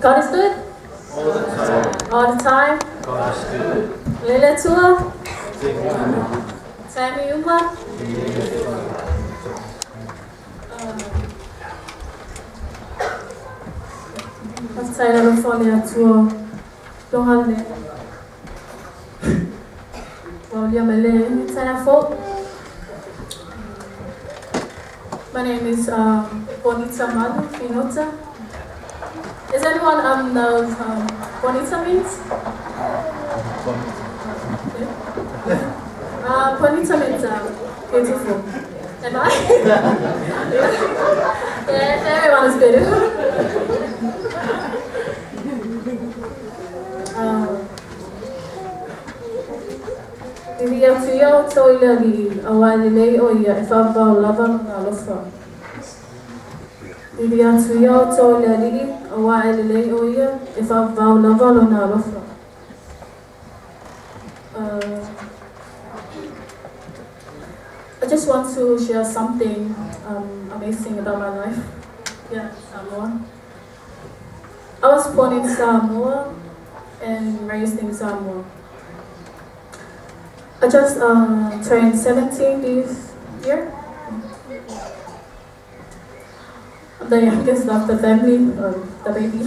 God is good? All the time. All the time? God is good. Lele tua? Amen. Tami uma? Pastai la fone a tua. Don't have My name is Bonita Manu Finota. Is anyone knows Bonita means? Bonita means beautiful. Am I? Yeah, everyone is beautiful. Ia tia o toila li awali lei o ia e whawau lava ngā lofa. Ia tia o toila li awali lei o ia e whawau lava ngā lofa. I just want to share something amazing about my life. Yeah, Samoa. I was born in Samoa and raised in Samoa. I just turned 17 this year. I'm the youngest of the family, or the baby.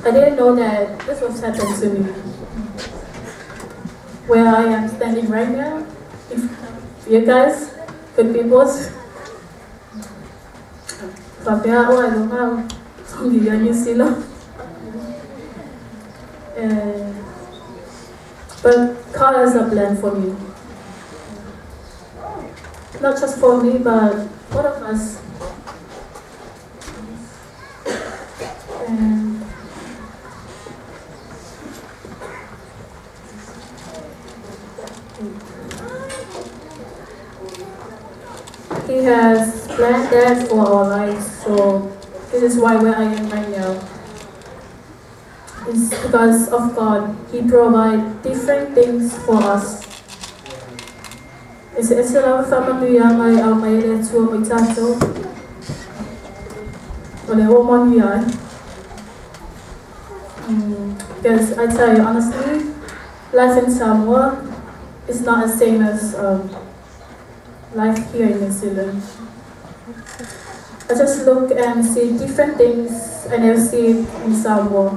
I didn't know that this was happening to me. Where I am standing right now, if you guys, good people. Papaya, oh, I don't know. But God has a plan for me. Not just for me, but all of us. And He has planned that for our lives, so this is why where I am right now. It's because of God. He provides different things for us. It's a love family yang ay au may leto may tato. Wale woman yan. Because I tell you honestly, life in Samoa is not the same as life here in New Zealand. I just look and see different things and I see in Samoa.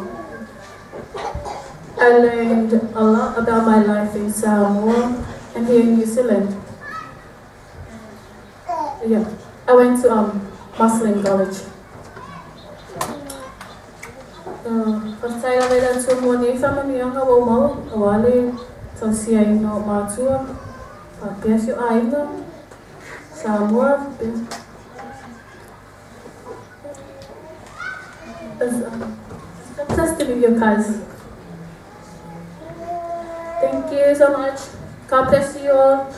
I learned a lot about my life in Samoa and here in New Zealand. Yeah, I went to Muslim college. Pastai la veda tu mo ni family ang hawo mo awali so siya no matua papiasyo ay no Samoa. Success to be your guys. Thank you so much. God bless you all.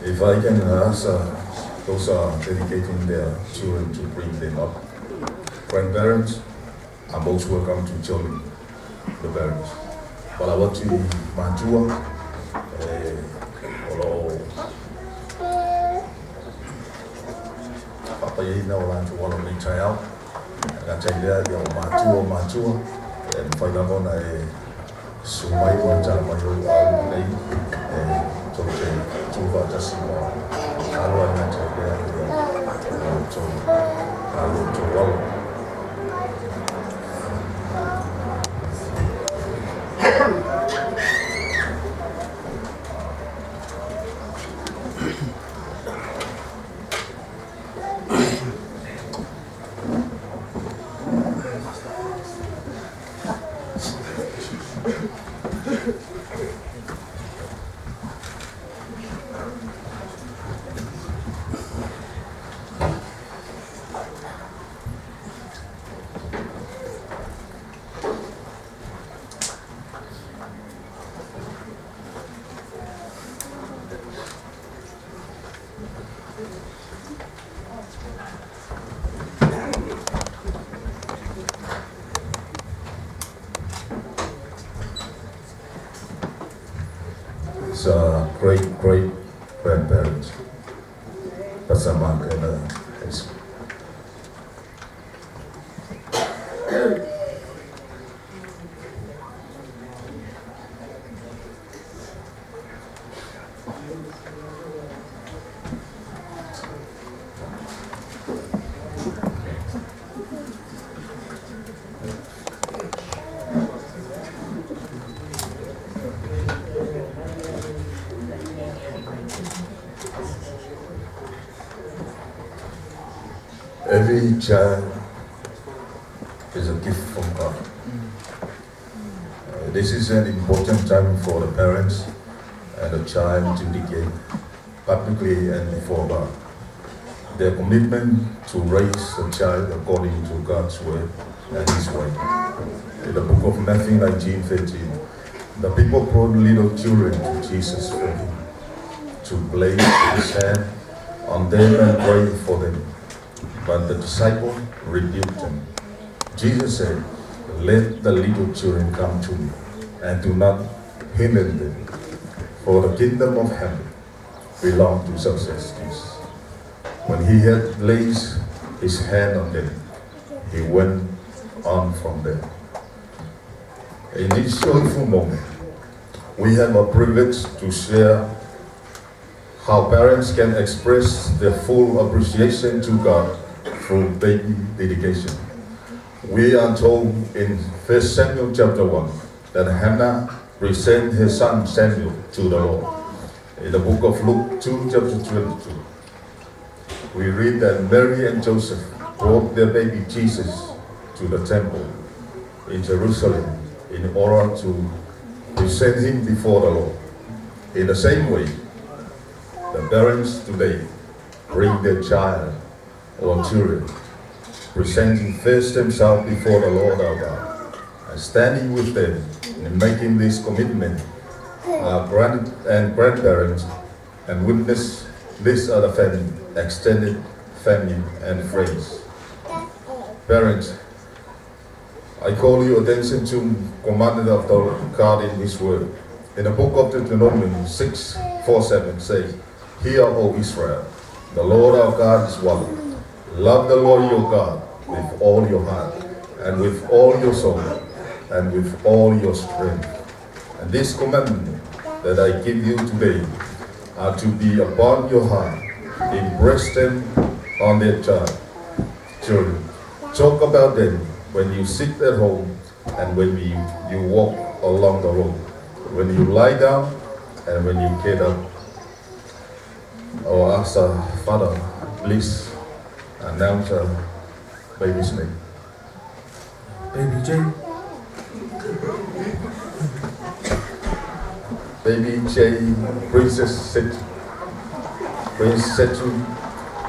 If I can ask those are dedicating their children to bring them up, grandparents are most welcome to join the parents. But I want to mantua, Papa Yina want to want to make child. I tell you, your mantua, and for example, I sumai one child, my name, and so Tuva just Karwa and to Karwa. his great grandparents, Pastor Mark and his. Every child is a gift from God. This is an important time for the parents and the child to dedicate publicly and before God their commitment to raise the child according to God's word and His way. In the book of Matthew 19:13, the people brought little children to Jesus for Him to place His hand on them and pray for them. But the disciple rebuked them. Jesus said, "Let the little children come to me, and do not hinder them, for the kingdom of heaven belongs to such as these." When He had placed His hand on them, He went on from there. In this joyful moment, we have a privilege to share how parents can express their full appreciation to God through baby dedication. We are told in 1 Samuel chapter 1 that Hannah presented her son Samuel to the Lord. In the book of Luke 2 chapter 22, we read that Mary and Joseph brought their baby Jesus to the temple in Jerusalem in order to present him before the Lord. In the same way, the parents today bring their child or children, presenting first themselves before the Lord our God, and standing with them in making this commitment. Our grandparents and witness this other family, extended family and friends. Parents, I call your attention to commandment of the God in His word. In the book of Deuteronomy 6:4-7 says, "Hear, O Israel, the Lord our God is one. Love the Lord your God with all your heart, and with all your soul, and with all your strength. And this commandment that I give you today are to be upon your heart. Impress them on their children. Talk about them when you sit at home and when you walk along the road, when you lie down and when you get up." Or ask the father, please announce a baby's name. Baby J. Baby J, Princess Setu,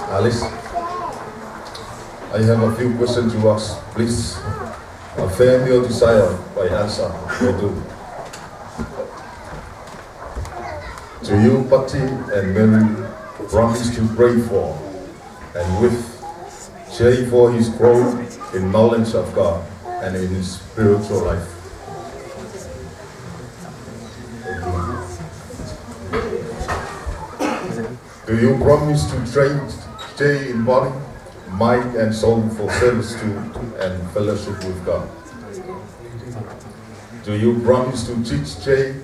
Alice. I have a few questions to ask. Please affirm your desire by answer. Do you, Patty and Mary, promise to pray for and with Jay for his growth in knowledge of God and in his spiritual life? Do you promise to train Jay in body, mind and soul for service to and fellowship with God? Do you promise to teach Jay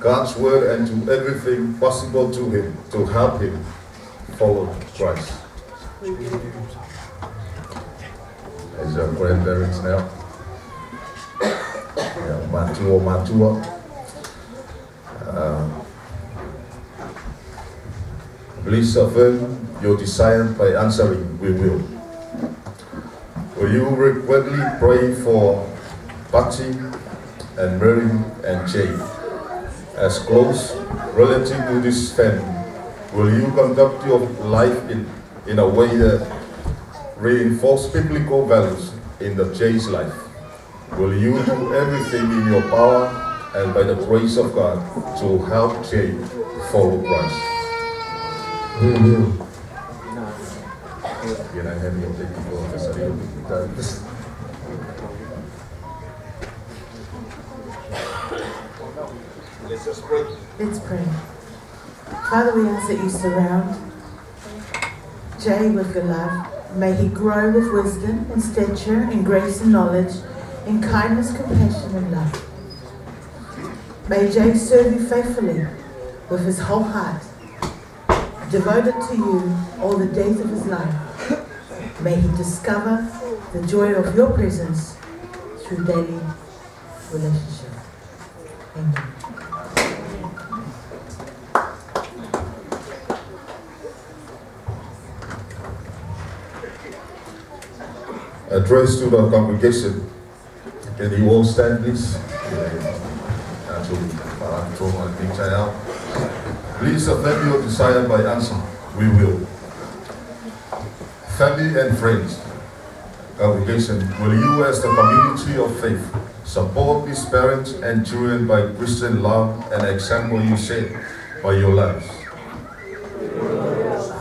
God's word and do everything possible to him to help him follow Christ? As our grandparents now, matua. Please affirm your desire by answering, "We will." Will you regularly pray for Patty and Mary and Jay? As close relative to this family, will you conduct your life in a way that reinforces biblical values in the Jay's life? Will you do everything in your power and by the grace of God to help Jay follow Christ? We will. Can I have your biblical answer? Let's pray. Father, we ask that you surround Jay with your love. May he grow with wisdom and stature and grace and knowledge, in kindness, compassion and love. May Jay serve you faithfully with his whole heart, devoted to you all the days of his life. May he discover the joy of your presence through daily relationship. Amen. Address to the congregation. Can you all stand, please? Please affirm your desire by answer. We will. Family and friends, congregation, will you as the community of faith support these parents and children by Christian love and example you set by your lives?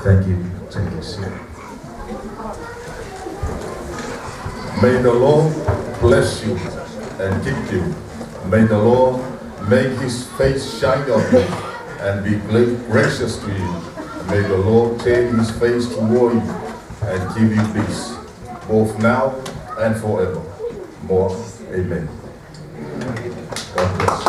Thank you. Take a seat. May the Lord bless you and keep you. May the Lord make his face shine on you and be gracious to you. May the Lord turn his face toward you and give you peace, both now and forever. More. Amen. God bless.